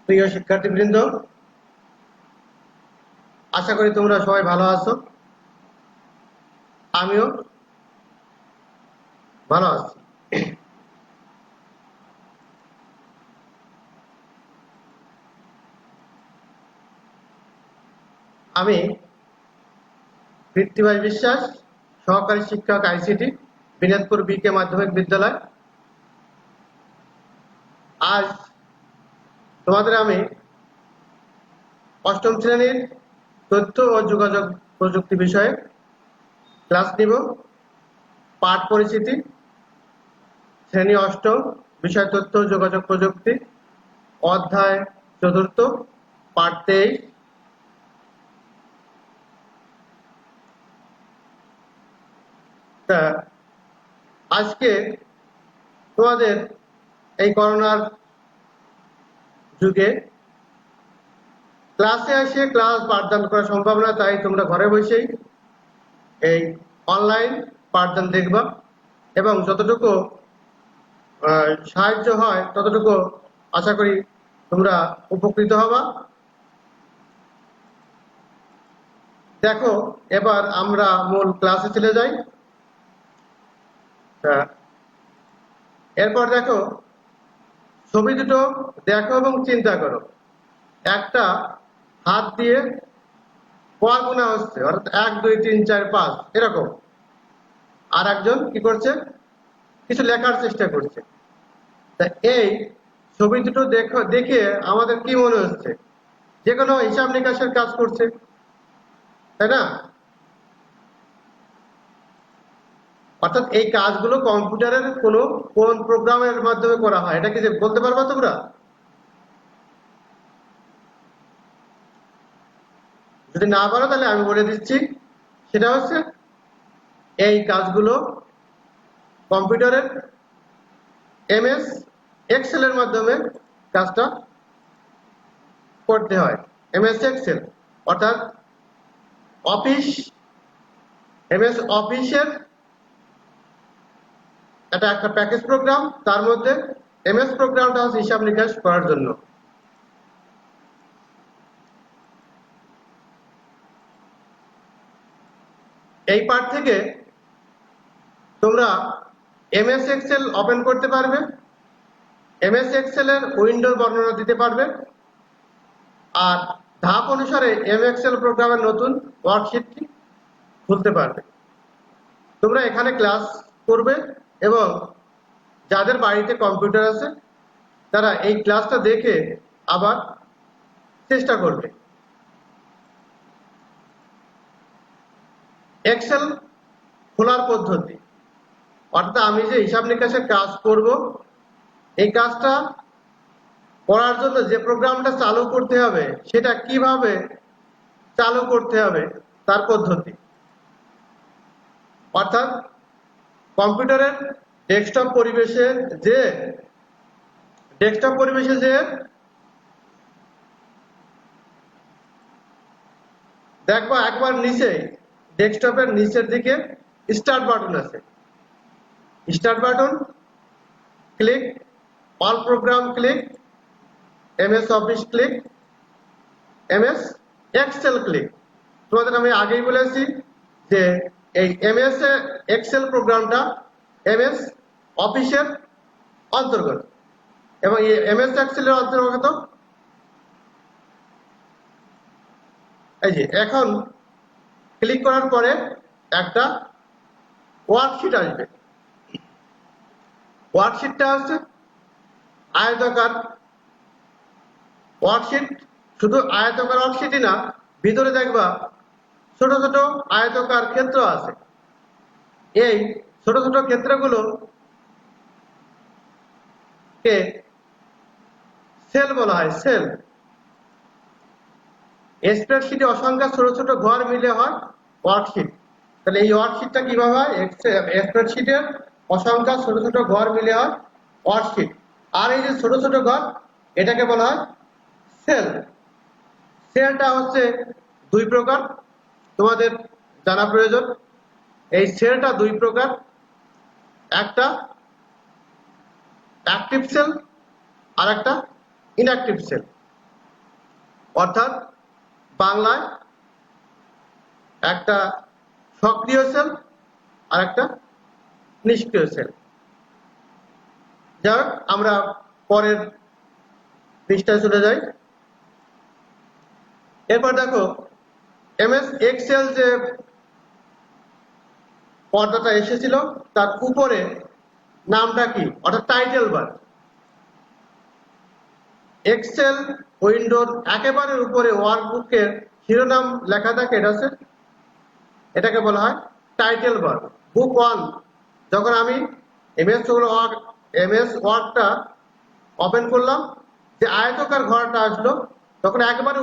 প্রিয় শিক্ষার্থীবৃন্দ, আশা করি তোমরা সবাই ভালো আছো। আমিও ভালো আছি। আমি পৃথ্বীভাই বিশ্বাস, সহকারী শিক্ষক আইসিটি, বিনোদপুর বিকে মাধ্যমিক বিদ্যালয়। আজ তোমাদের আমি অষ্টম শ্রেণীর তথ্য ও যোগাযোগ প্রযুক্তি বিষয়ে ক্লাস নিব। পাঠ পরিচিতি, শ্রেণী অষ্টম, বিষয় তথ্য ও যোগাযোগ প্রযুক্তি, অধ্যায় চতুর্থ, পাঠ 23। আজকে তোমাদের এই করোনার যুগে ক্লাসে এসে ক্লাস পাঠদান করা সম্ভব না, তাই তোমরা ঘরে বসেই এই অনলাইন পাঠদান দেখবা এবং যতটুকু সাহায্য হয় ততটুকু আশা করি তোমরা উপকৃত হবা। দেখো, এবার আমরা মূল ক্লাসে চলে যাই। এরপর দেখো, ছবি দুটো দেখো এবং চিন্তা করো। একটা হাত দিয়ে পর গোনা হচ্ছে, অর্থাৎ 1 2 3 4 5 এরকম, আর একজন কি করছে, কিছু লেখার চেষ্টা করছে। তা এই ছবি দুটো দেখে আমাদের কি মনে হচ্ছে? যে কোনো হিসাব নিকাশের কাজ করছে, তাই না? অর্থাৎ এই কাজগুলো কম্পিউটারের কোন প্রোগ্রামের মাধ্যমে করা হয়, এটা কি বলতে পারবা তোমরা? যদি না পারো তাহলে আমি বলে দিচ্ছি। সেটা হচ্ছে এই কাজগুলো কম্পিউটারের এমএস এক্সেল এর মাধ্যমে কাজটা করতে হয়। এমএস এক্সেল অর্থাৎ অফিস, এমএস অফিসের এটা একটা প্যাকেজ প্রোগ্রাম, তার মধ্যে এমএস প্রোগ্রামটা হচ্ছে হিসাব নিকাশ করার জন্য। এই পার্ট থেকে তোমরা এমএস এক্সেল ওপেন করতে পারবে, এমএস এক্সেল এর উইন্ডোর বর্ণনা দিতে পারবে, আর ধাপ অনুসারে এমএক্সেল প্রোগ্রামের নতুন ওয়ার্কশিটটি খুলতে পারবে। তোমরা এখানে ক্লাস করবে এবং যাদের বাড়িতে কম্পিউটার আছে তারা এই ক্লাসটা দেখে আবার চেষ্টা করবে। এক্সেল খোলার পদ্ধতি, অর্থাৎ আমি যে হিসাব নিকাশের কাজ করব, এই কাজটা করার জন্য যে প্রোগ্রামটা চালু করতে হবে সেটা কিভাবে চালু করতে হবে তার পদ্ধতি। অর্থাৎ কম্পিউটারের ডেস্কটপ পরিবেশে যে দেখবা একবার নিচে ডেস্কটপের নিচের দিকে স্টার্ট বাটন আছে। Start button click, all program click, MS Office click, MS Excel click. তোমাদের আমি আগেই বলেছি যে এই এমএস এক্সেল প্রোগ্রামটা এমএস অফিসের অন্তর্গত এবং এই এমএস এক্সেলের অন্তর্গত। এই যে এখন ক্লিক করার পরে একটা ওয়ার্কশিট আসবে। ওয়ার্কশিটটা হচ্ছে আয়তাকার ওয়ার্কশিট। শুধু আয়তাকার ওয়ার্কশিটই না, ভিতরে দেখবা ছোট ছোট আয়তাকার ক্ষেত্র আছে। এই ছোট ছোট ক্ষেত্রগুলো কে সেল বলা হয়। সেল। স্প্রেডশিটে অসংখ্য ছোট ছোট ঘর মিলে হয় ওয়ার্কশিট। তাহলে এই ওয়ার্কশিটটা কিভাবে হয়? স্প্রেডশিটের অসংখ্য ছোট ছোট ঘর মিলে হয় ওয়ার্কশিট। আর এই যে ছোট ছোট ঘর, এটাকে বলা হয় সেল। সেলটা হচ্ছে 2 প্রকার, তোমাদের জানা প্রয়োজন। এই সেলটা 2 প্রকার, একটা অ্যাক্টিভ সেল আর একটা ইনঅ্যাক্টিভ সেল। অর্থাৎ বাংলায় একটা সক্রিয় সেল আর একটা নিষ্ক্রিয় সেল। যাই হোক, আমরা পরের পৃষ্ঠায় চলে যাই। এরপর দেখো এমএস এক্সেল যে পর্দাটা এসেছিল তার উপরে নামটা কি, অর্থাৎ টাইটেল বার। এক্সেল উইন্ডোর একেবারে উপরে ওয়ার্কবুকের শিরোনাম লেখা থাকে, এটাকে বলা হয় টাইটেল বার। বুক 1 যখন আমি এমএস ওয়ার্ডটা ওপেন করলাম, যে আয়তকার ঘরটা আসলো, তখন একবারে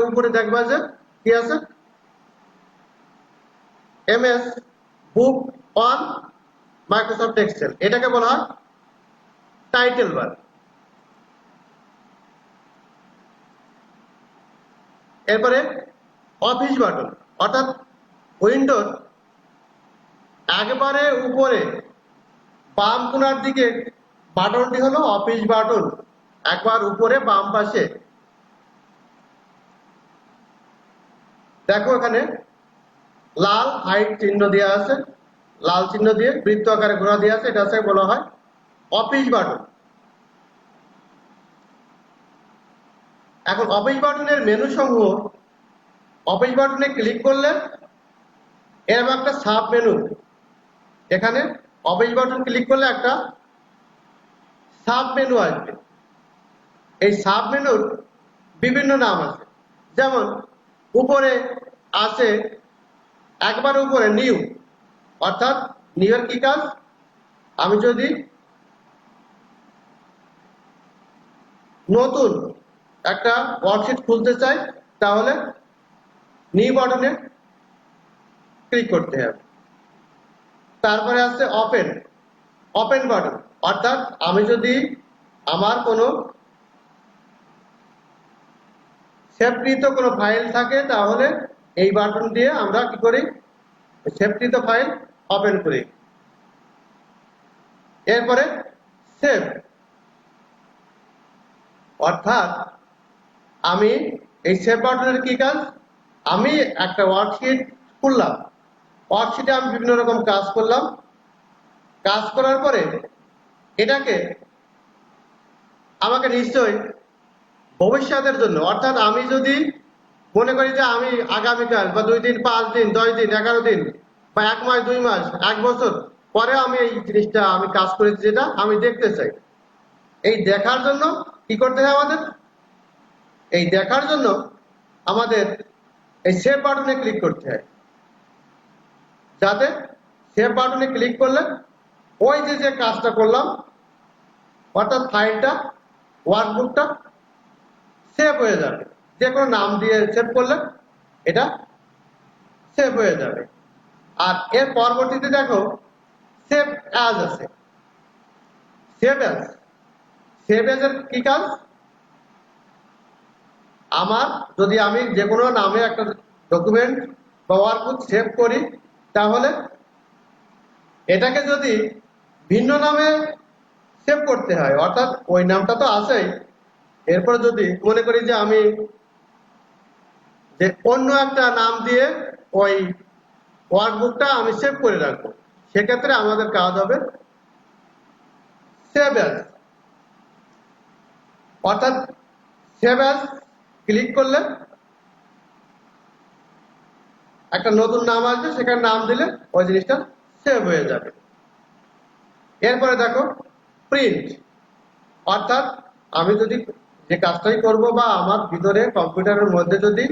উপরে দেখবা যে কি আছে, এমএস বুক 1 মাইক্রোসফট এক্সেল। এটাকে বলা হয় টাইটেল বার। এরপরে অফিস বাটন, অর্থাৎ উইন্ডোর একবারে উপরে বাম কোণার দিকে বাটনটি হলো অফিস বাটন, একবার উপরে বাম পাশে। দেখো এখানে লাল হাইট চিহ্ন দেওয়া আছে, লাল চিহ্ন দিয়ে বৃত্ত আকারে ঘোরা দেওয়া আছে, এটা বলা হয় অফিস বাটন। এখন অফিস বাটনের মেনু সমূহ, অফিস বাটনে ক্লিক করলে এরকম একটা সাব মেনু, এখানে অফিস বাটন ক্লিক করলে একটা সাব মেনু আসবে। এই সাব মেনুর বিভিন্ন নাম আছে, যেমন উপরে আছে একবার উপরে নিউ, অর্থাৎ নিউ এর কি কাজ, আমি যদি নতুন একটা ওয়ার্কশিট খুলতে চাই তাহলে নিউ বাটনে ক্লিক করতে হবে। তারপরে আছে ওপেন বাটন, অর্থাৎ আমি যদি আমার কোনো সেভকৃত কোনো ফাইল থাকে তাহলে এই বাটন দিয়ে আমরা কি করি, সেভকৃত ফাইল ওপেন করি। এরপরে সেভ, অর্থাৎ আমি এই সেভ বাটনের কি কাজ, আমি একটা ওয়ার্কশিট খুললাম, ওয়ার্কশিটে আমি বিভিন্ন রকম কাজ করলাম, কাজ করার পরে এটাকে আমাকে নিশ্চয়ই ভবিষ্যতের জন্য, অর্থাৎ আমি যদি মনে করি যে আমি আগামীকাল বা 2 দিন 5 দিন 10 দিন 11 দিন বা 1 মাস 2 মাস 1 বছর পরে আমি এই জিনিসটা আমি কাজ করেছি যেটা আমি দেখতে চাই, এই দেখার জন্য কি করতে হয় আমাদের, এই দেখার জন্য আমাদের এই সেভ বাটনে ক্লিক করতে হয়, যাতে সেভ বাটনে ক্লিক করলে ওই যে কাজটা করলাম, অর্থাৎ ফাইলটা ওয়ার্কবুকটা সেভ হয়ে যাবে। যে কোনো নাম দিয়ে সেভ করলে এটা সেভ হয়ে যাবে। আর এর পরবর্তীতে দেখো সেভ অ্যাজ আছে, সেভ এর কি কাজ, আমার যদি আমি যে কোনো নামে একটা ডকুমেন্ট বা ওয়ার্কবুক সেভ করি তাহলে এটাকে যদি ভিন্ন নামে সেভ করতে হয়, অর্থাৎ ওই নামটা তো আছেই, এরপর যদি মনে করি যে আমি যে অন্য একটা নাম দিয়ে ওই ওয়ার্কবুকটা আমি সেভ করে রাখবো, সেক্ষেত্রে আমাদের কাজ হবে সেভ অ্যাজ, অর্থাৎ সেভ অ্যাজ ক্লিক করলে একটা নতুন নাম আসবে, সেখানে নাম দিলে ওই জিনিসটা সেভ হয়ে যাবে। এরপরে দেখো প্রিন্ট, অর্থাৎ আমি যদি যে কাজটাই করব বা আমার ভিতরে কম্পিউটারের মধ্যে যদি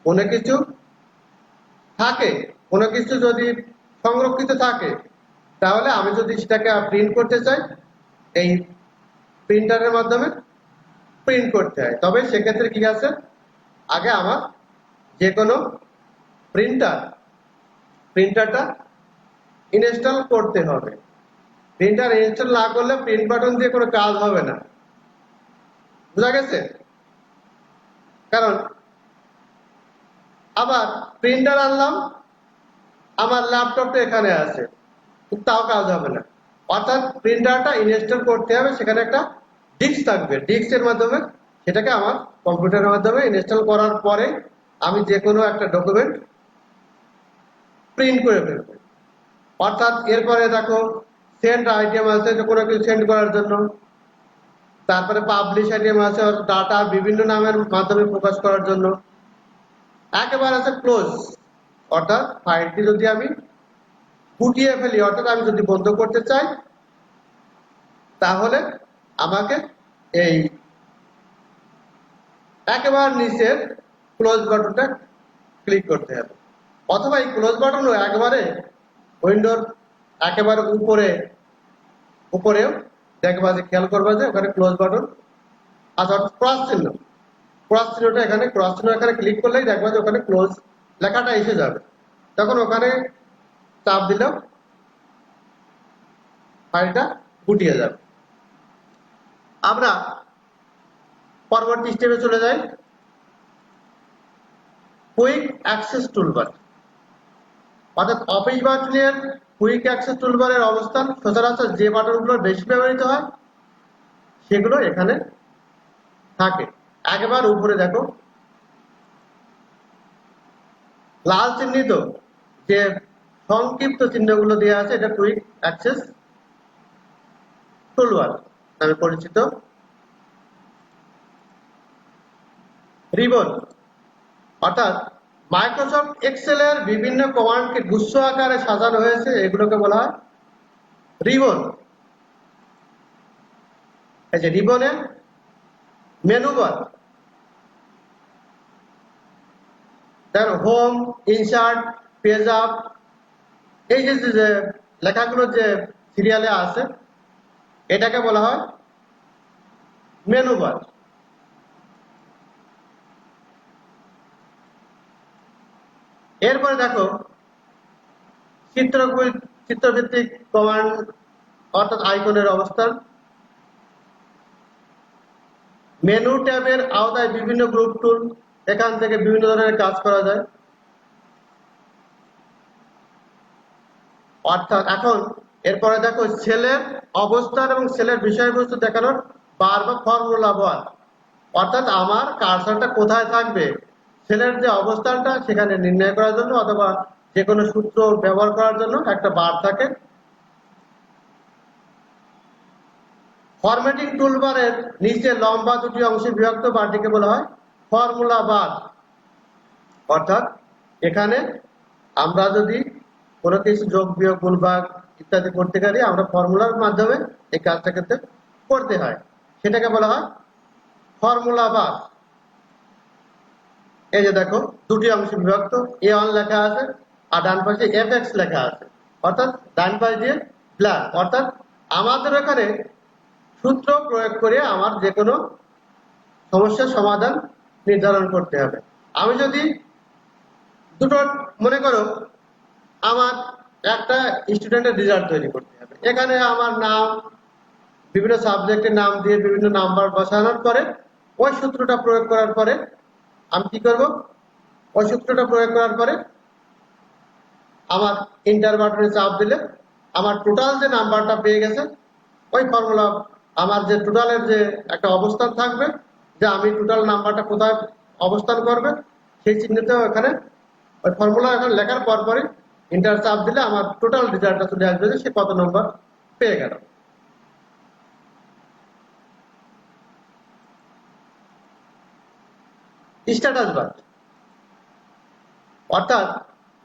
কোনো কিছু থাকে, কোনো কিছু যদি সংরক্ষিত থাকে, তাহলে আমি যদি সেটাকে প্রিন্ট করতে চাই এই প্রিন্টারের মাধ্যমে প্রিন্ট করতে হয়। তবে সেক্ষেত্রে কি আছে, আগে আমার যে কোনো প্রিন্টারটা ইনস্টল করতে হবে। প্রিন্টার ইনস্টল না করলে প্রিন্ট বাটন দিয়ে কোনো কাজ হবে না, বুঝা গেছে? কারণ আবার প্রিন্টার আনলাম, আমার ল্যাপটপটা এখানে আছে, তাও কাজ হবে না, অর্থাৎ প্রিন্টারটা ইনস্টল করতে হবে, সেখানে একটা ডিস্ক থাকবে, ডিস্কের মাধ্যমে সেটাকে আমার কম্পিউটারের মাধ্যমে ইনস্টল করার পরে আমি যে কোনো একটা ডকুমেন্ট প্রিন্ট করে ফেলবো। অর্থাৎ এরপরে দেখো সেন্ড আইটেম আছে কোনো কিছু সেন্ড করার জন্য, তারপরে পাবলিশ আইটেম আছে ডাটা বিভিন্ন নামের মাধ্যমে প্রকাশ করার জন্য, একেবারে আছে ক্লোজ, অর্থাৎ ফাইলটি যদি আমি গুটিয়ে ফেলি, অর্থাৎ আমি যদি বন্ধ করতে চাই, তাহলে আমাকে এই একেবারে নিচের ক্লোজ বাটনটা ক্লিক করতে হবে। অথবা এই ক্লোজ বাটনও একবারে উইন্ডোর একেবারে উপরেও দেখবা যে খেয়াল করবা যে ওখানে ক্লোজ বাটন আচ্ছা ক্রস চিহ্নটা এখানে ক্রস চিহ্ন এখানে ক্লিক করলেই দেখবা যে ওখানে ক্লোজ লেখাটা এসে যাবে। তখন ওখানে চাপ দিলেও ফাইলটা গুটিয়ে যাবে। আমরা পরবর্তী স্টেপে চলে যাই, কুইক অ্যাক্সেস টুলবার। অর্থাৎ অফিস বাটনের কুইক অ্যাক্সেস টুলবারের অবস্থান সচরাচর যে বাটনগুলো বেশি ব্যবহৃত হয় সেগুলো এখানে থাকে। একবার উপরে দেখো লাল চিহ্নিত যে সংক্ষিপ্ত চিহ্নগুলো দেওয়া আছে, এটা কুইক অ্যাক্সেস টুলবার নামে পরিচিত। রিবন অর্থাৎ মাইক্রোসফট এক্সেল এর বিভিন্ন কমান্ডকে গুচ্ছ আকারে সাজানো হয়েছে, এগুলোকে বলা হয় রিবন। এই যে রিবনের মেনু বার, দেখো হোম, ইনসার্ট, পেজ আপ, এই যে লেখাগুলো যে সিরিয়ালে আছে এটাকে বলা হয় মেনু বার। এরপরে দেখো চিত্রভিত্তিক কমান্ড অর্থাৎ আইকনের অবস্থান। মেনু ট্যাবের আওতায় বিভিন্ন গ্রুপ টুল, এখান থেকে বিভিন্ন ধরনের কাজ করা যায়। অর্থাৎ এখন এরপরে দেখো সেলের অবস্থান এবং সেলের বিষয়বস্তু দেখানোর বার বা ফর্মুলা বার, অর্থাৎ আমার কার্সারটা কোথায় থাকবে সেলের যে অবস্থানটা সেখানে নির্ণয় করার জন্য অথবা যে কোনো সূত্র ব্যবহার করার জন্য একটা বার থাকে। ফরম্যাটিং টুলবারের নিচে লম্বা দুটি অংশে বিভক্ত বারটিকে বলা হয় ফর্মুলা বার। অর্থাৎ এখানে আমরা যদি কোনো কিছু যোগ বিয়োগ গুণভাগ ইত্যাদি করতে পারি আমরা ফর্মুলার মাধ্যমে এই কাজটা করতে হয়, সেটাকে বলা হয় ফর্মুলা বার। এই যে দেখো দুটি অংশে বিভক্ত, A1 লেখা আছে আর ডান পাশে FX লেখা আছে, অর্থাৎ ডান পাশ দিয়ে ব্ল্যাক, অর্থাৎ আমাদের এখানে সূত্র প্রয়োগ করে আমার যে কোনো সমস্যার সমাধান নির্ধারণ করতে হবে। আমি যদি দুটো মনে করো আমার একটা স্টুডেন্টের রেজাল্ট তৈরি করতে হবে, এখানে আমার নাম বিভিন্ন সাবজেক্টের নাম দিয়ে বিভিন্ন নাম্বার বসানোর পরে ওই সূত্রটা প্রয়োগ করার পরে আমি কি করব, ওই সূত্রটা প্রয়োগ করার পরে আমার এন্টার বাটনে চাপ দিলে আমার টোটাল যে নাম্বারটা পেয়ে গেছে ওই ফর্মুলা আমার যে টোটালের যে একটা অবস্থান থাকবে যে আমি টোটাল নাম্বারটা কোথায় অবস্থান করবে সেই চিহ্নটা এখানে ওই ফর্মুলা এখানে লেখার পরপরই এন্টার চাপ দিলে আমার টোটাল রেজাল্টটা চলে আসবে যে সে কত নম্বর পেয়ে গেল। স্ট্যাটাস বার অর্থাৎ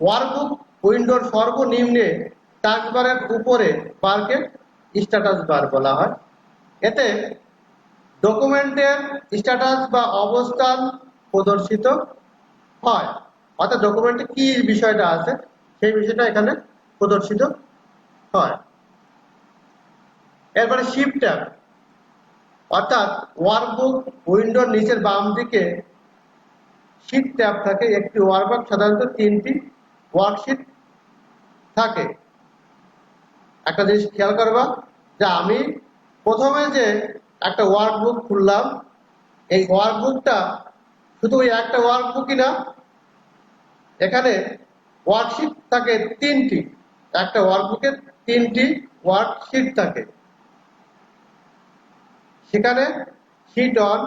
ওয়ার্কবুক উইন্ডোর সর্বনিম্নে টাস্কবারের উপরে বারকে স্ট্যাটাস বার বলা হয়। এতে ডকুমেন্টের স্ট্যাটাস বা অবস্থান প্রদর্শিত হয়, অর্থাৎ ডকুমেন্টে কি বিষয়টা আছে সেই বিষয়টা এখানে প্রদর্শিত হয়। এরপরে শিফট ট্যাব অর্থাৎ ওয়ার্কবুক উইন্ডোর নিচের বাম দিকে শিট ট্যাব থাকে। একটি ওয়ার্কবুক সাধারণত 3টি ওয়ার্কশিট থাকে। একটা জিনিস খেয়াল করবা যে আমি প্রথমে যে একটা ওয়ার্কবুক খুললাম এই ওয়ার্কবুকটা শুধু ওই একটা ওয়ার্কবুকই না, এখানে ওয়ার্কশিট থাকে 3টি, একটা ওয়ার্কবুকে 3টি ওয়ার্কশিট থাকে। সেখানে শিট 1,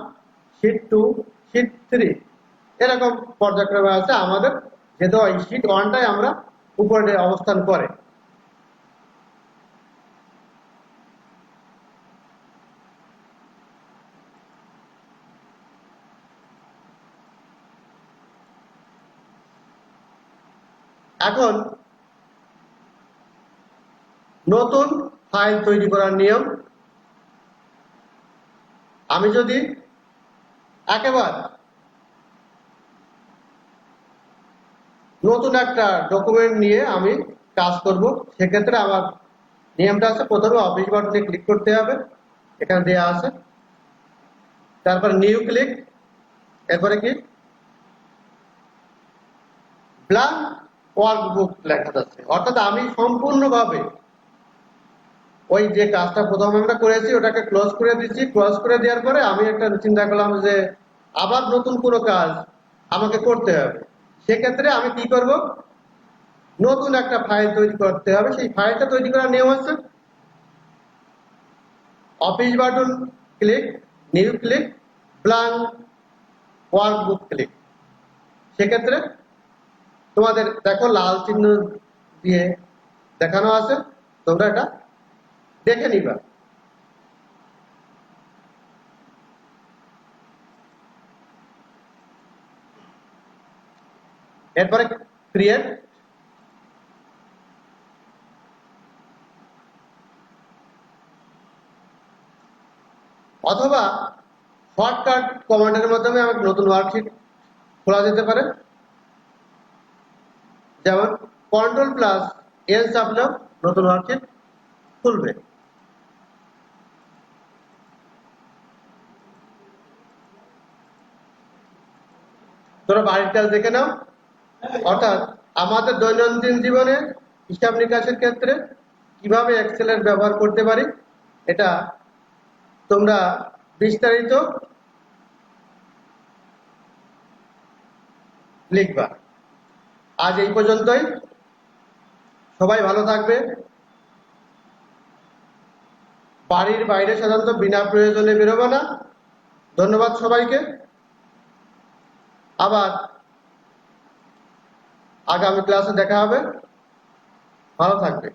শীট 2, শীট 3 এরকম পর্যায়ক্রমে আছে। আমাদের যেহেতু এই শীট 1টাই আমরা উপরে অবস্থান করে। এখন নতুন ফাইল তৈরি করার নিয়ম। আমি যদি একেবারে নতুন একটা ডকুমেন্ট নিয়ে আমি কাজ করব, সেক্ষেত্রে আমার নিয়মটা আছে, প্রথমে অফিস বাটনে ক্লিক করতে হবে, এখানে দেওয়া আছে, তারপর নিউ ক্লিক, এরপরে কি ব্ল্যাঙ্ক ওয়ার্কবুক লেখা যাচ্ছে, অর্থাৎ আমি সম্পূর্ণভাবে ওই যে কাজটা প্রথম আমরা করেছি ওটাকে ক্লোজ করে দিচ্ছি। ক্লোজ করে দেওয়ার পরে আমি একটা চিন্তা করলাম যে আবার নতুন কোনো কাজ আমাকে করতে হবে, সেক্ষেত্রে আমি কি করব, নতুন একটা ফাইল তৈরি করতে হবে। সেই ফাইলটা তৈরি করার নিয়ম হচ্ছে office button click, new click, blank workbook click. সেক্ষেত্রে তোমাদের দেখো লাল চিহ্ন দিয়ে দেখানো আছে, তোমরা এটা দেখে নিবা। এরপরে ক্রিয়েট, অথবা শর্টকাট কমান্ডের মাধ্যমে আমাকে নতুন ওয়ার্কশিট খোলা যেতে পারে, যেমন Ctrl+L চাপলেও নতুন ওয়ার্কশিট খুলবে। তোমরা বাড়ির কাজ দেখে নাও, অর্থাৎ আমাদের দৈনন্দিন জীবনে হিসাব নিকাশের ক্ষেত্রে কিভাবে এক্সেলের ব্যবহার করতে পারি এটা তোমরা বিস্তারিত লিখবা। আজ এই পর্যন্তই, সবাই ভালো থাকবে। বাড়ির বাইরে সাধারণত বিনা প্রয়োজনে বেরোবে না। ধন্যবাদ সবাইকে, আবার আগামী ক্লাসে দেখা হবে। ভালো থাকবে।